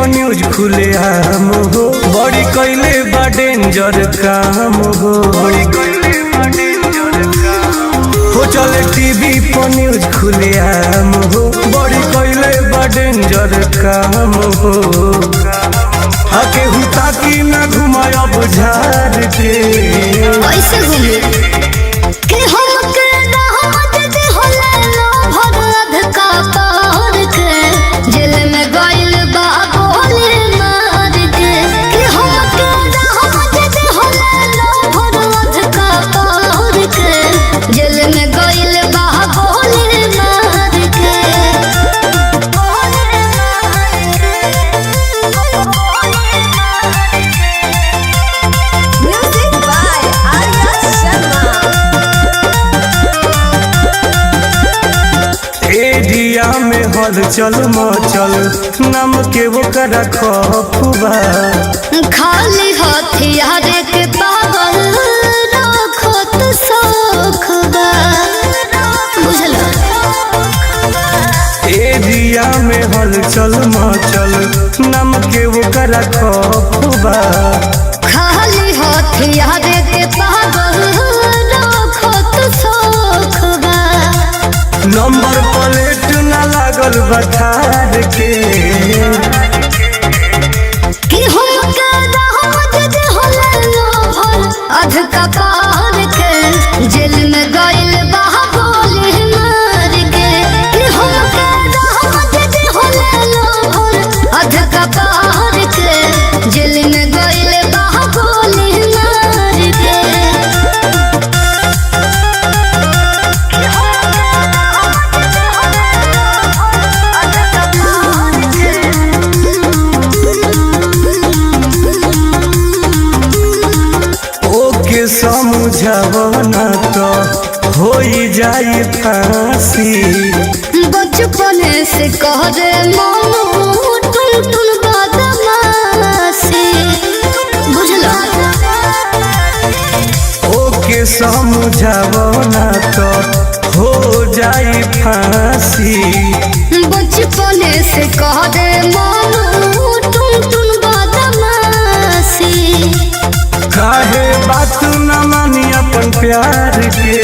पर न्यूज खुले आम हो, बड़ी कैले बा डेंजर काम हो। हो चले टीवी पर न्यूज खुले आम हो, बड़ी कैले बा डेंजर काम हो। आके हुता की ना घुमाय बुझार के ऐसे घूमे कि हम के दामाद दे होला लो भरद का पार के जेल में गइल बा गोली मार के कि हम के दामाद दे होला लो भरद का पार के जेल में गइल बा गोली मार के। Music by Arya Sharma। Area में हलचल मचल नाम के वो करा खफुबा। खाली हथियार के पागल रखत सखबा बुझल। एरिया में हलचल मचल नाम के वो करा खफुबा। खाली हथियार के पागल रखत सखबा नंबर प्लेट ना लागल बठार के कि हम के दामाद दे होला लो भर अध कपार के जेल में गइल बा गोली मार के कि हम के दामाद दे होला लो भर अध कपार के जेल में गइल बा गोली मार के। कि हम के ओके समझावना तो हो जाई फांसी। बचपन से कह दे मानो टुन टुन बदमाशी बुझला। ओके समझावना तो हो जाई फांसी। बचपन से कह दे मानो टुन टुन बदमाशी काहे बात न मानी अपन प्यार के।